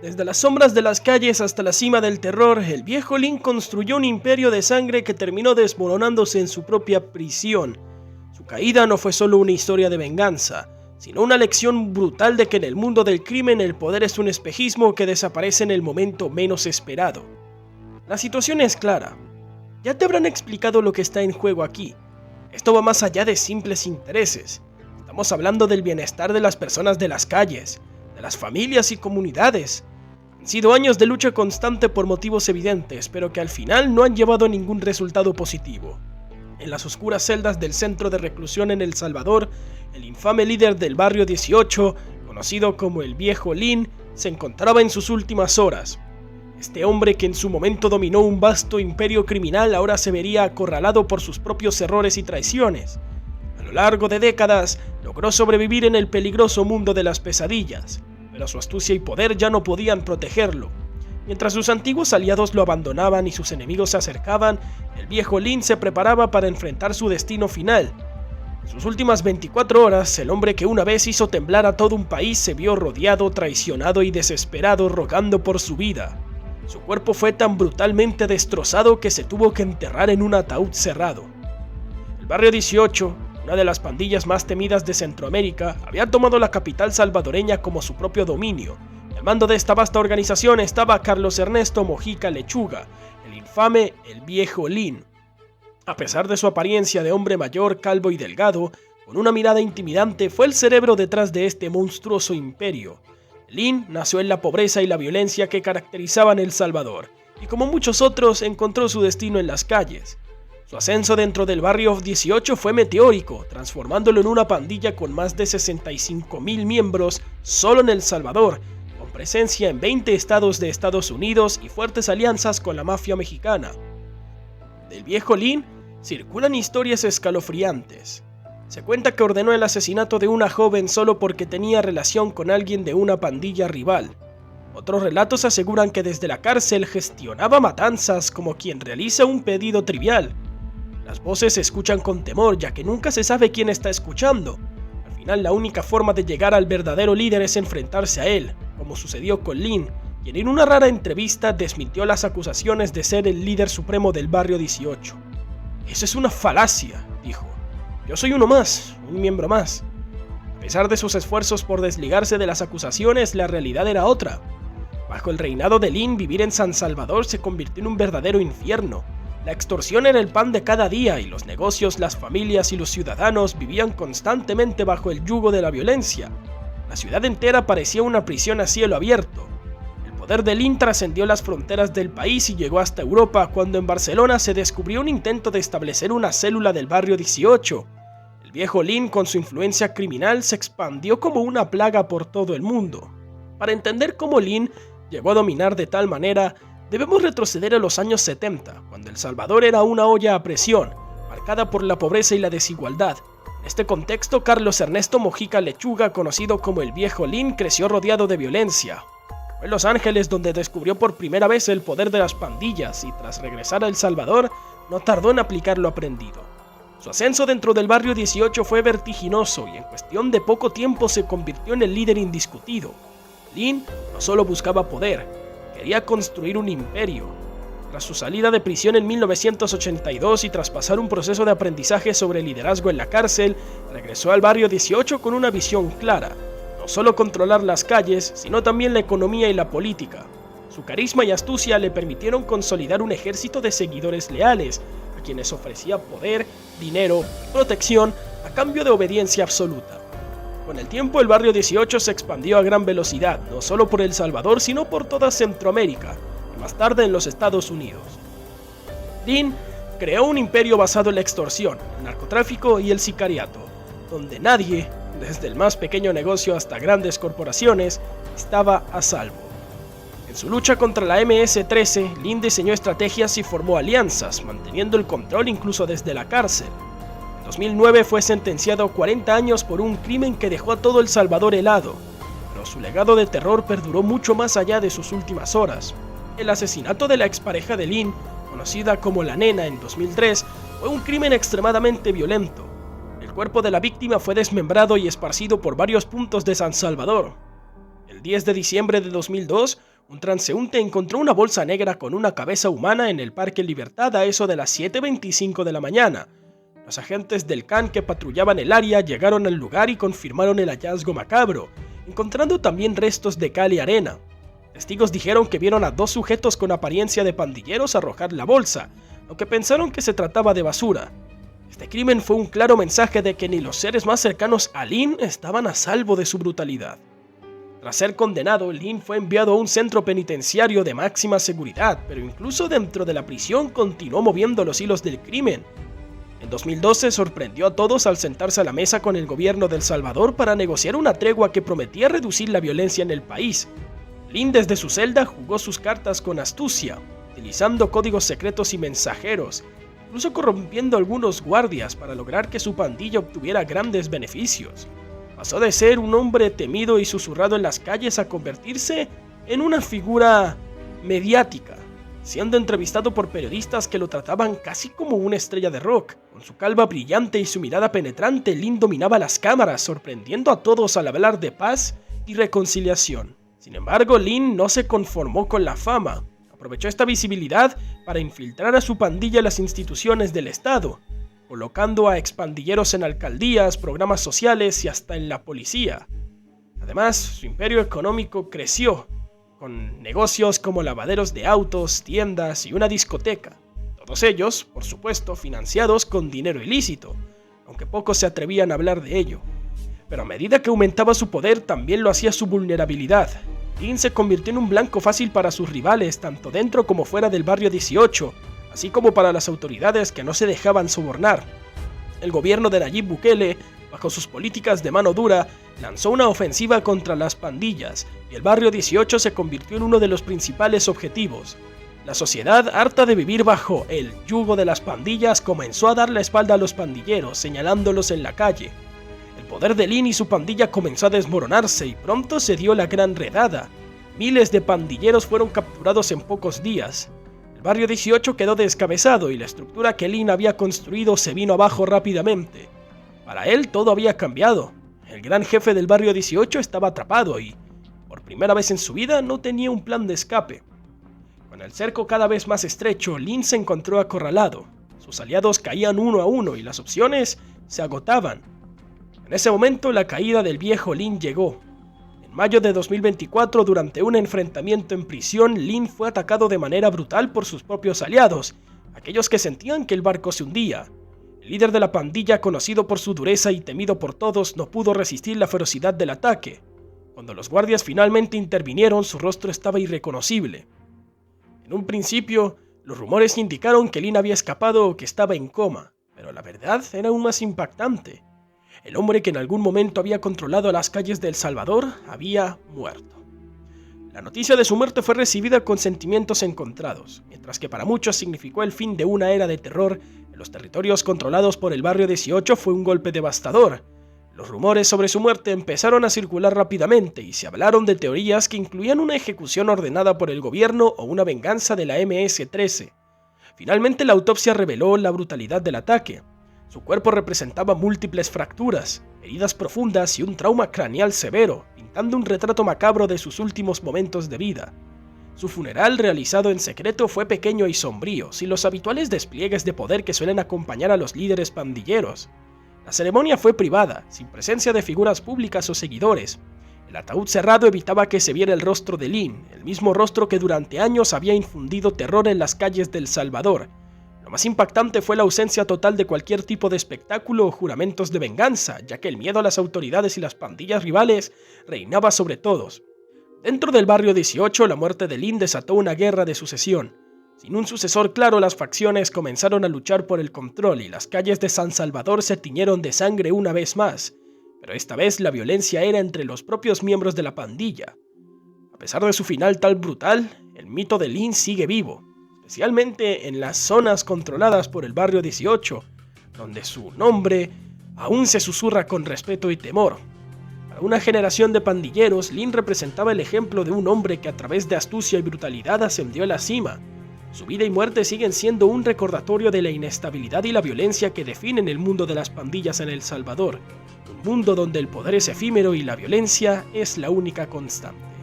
Desde las sombras de las calles hasta la cima del terror, el viejo Lin construyó un imperio de sangre que terminó desmoronándose en su propia prisión. Su caída no fue solo una historia de venganza, sino una lección brutal de que en el mundo del crimen el poder es un espejismo que desaparece en el momento menos esperado. La situación es clara. Ya te habrán explicado lo que está en juego aquí. Esto va más allá de simples intereses. Estamos hablando del bienestar de las personas de las calles, de las familias y comunidades. Han sido años de lucha constante por motivos evidentes, pero que al final no han llevado a ningún resultado positivo. En las oscuras celdas del centro de reclusión en El Salvador, el infame líder del barrio 18, conocido como el viejo Lin, se encontraba en sus últimas horas. Este hombre que en su momento dominó un vasto imperio criminal ahora se vería acorralado por sus propios errores y traiciones. A lo largo de décadas, logró sobrevivir en el peligroso mundo de las pesadillas, pero su astucia y poder ya no podían protegerlo. Mientras sus antiguos aliados lo abandonaban y sus enemigos se acercaban, el viejo Lin se preparaba para enfrentar su destino final. En sus últimas 24 horas, el hombre que una vez hizo temblar a todo un país se vio rodeado, traicionado y desesperado, rogando por su vida. Su cuerpo fue tan brutalmente destrozado que se tuvo que enterrar en un ataúd cerrado. El barrio 18, una de las pandillas más temidas de Centroamérica, había tomado la capital salvadoreña como su propio dominio. Al mando de esta vasta organización estaba Carlos Ernesto Mojica Lechuga, el infame El Viejo Lin. A pesar de su apariencia de hombre mayor, calvo y delgado, con una mirada intimidante, fue el cerebro detrás de este monstruoso imperio. Lin nació en la pobreza y la violencia que caracterizaban El Salvador, y como muchos otros, encontró su destino en las calles. Su ascenso dentro del barrio 18 fue meteórico, transformándolo en una pandilla con más de 65,000 miembros solo en El Salvador, con presencia en 20 estados de Estados Unidos y fuertes alianzas con la mafia mexicana. Del viejo Lin circulan historias escalofriantes. Se cuenta que ordenó el asesinato de una joven solo porque tenía relación con alguien de una pandilla rival. Otros relatos aseguran que desde la cárcel gestionaba matanzas como quien realiza un pedido trivial. Las voces se escuchan con temor, ya que nunca se sabe quién está escuchando. Al final, la única forma de llegar al verdadero líder es enfrentarse a él, como sucedió con Lin, quien en una rara entrevista desmintió las acusaciones de ser el líder supremo del barrio 18. «Eso es una falacia», dijo. «Yo soy uno más, un miembro más». A pesar de sus esfuerzos por desligarse de las acusaciones, la realidad era otra. Bajo el reinado de Lin, vivir en San Salvador se convirtió en un verdadero infierno. La extorsión era el pan de cada día y los negocios, las familias y los ciudadanos vivían constantemente bajo el yugo de la violencia. La ciudad entera parecía una prisión a cielo abierto. El poder de Lin trascendió las fronteras del país y llegó hasta Europa cuando en Barcelona se descubrió un intento de establecer una célula del barrio 18. El viejo Lin, con su influencia criminal, se expandió como una plaga por todo el mundo. Para entender cómo Lin llegó a dominar de tal manera, debemos retroceder a los años 70, cuando El Salvador era una olla a presión, marcada por la pobreza y la desigualdad. En este contexto, Carlos Ernesto Mojica Lechuga, conocido como el viejo Lin, creció rodeado de violencia. Fue en Los Ángeles donde descubrió por primera vez el poder de las pandillas y tras regresar a El Salvador, no tardó en aplicar lo aprendido. Su ascenso dentro del barrio 18 fue vertiginoso y en cuestión de poco tiempo se convirtió en el líder indiscutido. Lin no solo buscaba poder, quería construir un imperio. Tras su salida de prisión en 1982 y tras pasar un proceso de aprendizaje sobre liderazgo en la cárcel, regresó al barrio 18 con una visión clara: no solo controlar las calles, sino también la economía y la política. Su carisma y astucia le permitieron consolidar un ejército de seguidores leales, a quienes ofrecía poder, dinero y protección a cambio de obediencia absoluta. Con el tiempo, el barrio 18 se expandió a gran velocidad, no solo por El Salvador, sino por toda Centroamérica, y más tarde en los Estados Unidos. Lin creó un imperio basado en la extorsión, el narcotráfico y el sicariato, donde nadie, desde el más pequeño negocio hasta grandes corporaciones, estaba a salvo. En su lucha contra la MS-13, Lin diseñó estrategias y formó alianzas, manteniendo el control incluso desde la cárcel. En 2009 fue sentenciado a 40 años por un crimen que dejó a todo El Salvador helado, pero su legado de terror perduró mucho más allá de sus últimas horas. El asesinato de la expareja de Lin, conocida como La Nena, en 2003, fue un crimen extremadamente violento. El cuerpo de la víctima fue desmembrado y esparcido por varios puntos de San Salvador. El 10 de diciembre de 2002, Un transeúnte encontró una bolsa negra con una cabeza humana en el Parque Libertad a eso de las 7:25 de la mañana. Los agentes del CAN que patrullaban el área llegaron al lugar y confirmaron el hallazgo macabro, encontrando también restos de cal y arena. Testigos dijeron que vieron a 2 sujetos con apariencia de pandilleros arrojar la bolsa, aunque pensaron que se trataba de basura. Este crimen fue un claro mensaje de que ni los seres más cercanos a Lin estaban a salvo de su brutalidad. Tras ser condenado, Lin fue enviado a un centro penitenciario de máxima seguridad, pero incluso dentro de la prisión continuó moviendo los hilos del crimen. En 2012 sorprendió a todos al sentarse a la mesa con el gobierno de El Salvador para negociar una tregua que prometía reducir la violencia en el país. Lin desde su celda jugó sus cartas con astucia, utilizando códigos secretos y mensajeros, incluso corrompiendo a algunos guardias para lograr que su pandilla obtuviera grandes beneficios. Pasó de ser un hombre temido y susurrado en las calles a convertirse en una figura mediática, siendo entrevistado por periodistas que lo trataban casi como una estrella de rock. Con su calva brillante y su mirada penetrante, Lin dominaba las cámaras, sorprendiendo a todos al hablar de paz y reconciliación. Sin embargo, Lin no se conformó con la fama. Aprovechó esta visibilidad para infiltrar a su pandilla en las instituciones del Estado, colocando a expandilleros en alcaldías, programas sociales y hasta en la policía. Además, su imperio económico creció, con negocios como lavaderos de autos, tiendas y una discoteca. Todos ellos, por supuesto, financiados con dinero ilícito, aunque pocos se atrevían a hablar de ello. Pero a medida que aumentaba su poder, también lo hacía su vulnerabilidad. Lin se convirtió en un blanco fácil para sus rivales, tanto dentro como fuera del barrio 18, así como para las autoridades que no se dejaban sobornar. El gobierno de Nayib Bukele, bajo sus políticas de mano dura, lanzó una ofensiva contra las pandillas, y el barrio 18 se convirtió en uno de los principales objetivos. La sociedad, harta de vivir bajo el yugo de las pandillas, comenzó a dar la espalda a los pandilleros, señalándolos en la calle. El poder de Lin y su pandilla comenzó a desmoronarse y pronto se dio la gran redada. Miles de pandilleros fueron capturados en pocos días. El barrio 18 quedó descabezado y la estructura que Lin había construido se vino abajo rápidamente. Para él todo había cambiado. El gran jefe del barrio 18 estaba atrapado y, por primera vez en su vida, no tenía un plan de escape. Con el cerco cada vez más estrecho, Lin se encontró acorralado. Sus aliados caían uno a uno y las opciones se agotaban. En ese momento, la caída del viejo Lin llegó. En mayo de 2024, durante un enfrentamiento en prisión, Lin fue atacado de manera brutal por sus propios aliados, aquellos que sentían que el barco se hundía. El líder de la pandilla, conocido por su dureza y temido por todos, no pudo resistir la ferocidad del ataque. Cuando los guardias finalmente intervinieron, su rostro estaba irreconocible. En un principio, los rumores indicaron que Lin había escapado o que estaba en coma, pero la verdad era aún más impactante. El hombre que en algún momento había controlado las calles de El Salvador había muerto. La noticia de su muerte fue recibida con sentimientos encontrados, mientras que para muchos significó el fin de una era de terror. En los territorios controlados por el barrio 18 fue un golpe devastador. Los rumores sobre su muerte empezaron a circular rápidamente y se hablaron de teorías que incluían una ejecución ordenada por el gobierno o una venganza de la MS-13. Finalmente la autopsia reveló la brutalidad del ataque. Su cuerpo representaba múltiples fracturas, heridas profundas y un trauma craneal severo, pintando un retrato macabro de sus últimos momentos de vida. Su funeral, realizado en secreto, fue pequeño y sombrío, sin los habituales despliegues de poder que suelen acompañar a los líderes pandilleros. La ceremonia fue privada, sin presencia de figuras públicas o seguidores. El ataúd cerrado evitaba que se viera el rostro de Lin, el mismo rostro que durante años había infundido terror en las calles de El Salvador. Lo más impactante fue la ausencia total de cualquier tipo de espectáculo o juramentos de venganza, ya que el miedo a las autoridades y las pandillas rivales reinaba sobre todos. Dentro del barrio 18, la muerte de Lin desató una guerra de sucesión. Sin un sucesor claro, las facciones comenzaron a luchar por el control y las calles de San Salvador se tiñeron de sangre una vez más. Pero esta vez la violencia era entre los propios miembros de la pandilla. A pesar de su final tan brutal, el mito de Lin sigue vivo, especialmente en las zonas controladas por el barrio 18, donde su nombre aún se susurra con respeto y temor. Para una generación de pandilleros, Lin representaba el ejemplo de un hombre que a través de astucia y brutalidad ascendió a la cima. Su vida y muerte siguen siendo un recordatorio de la inestabilidad y la violencia que definen el mundo de las pandillas en El Salvador, un mundo donde el poder es efímero y la violencia es la única constante.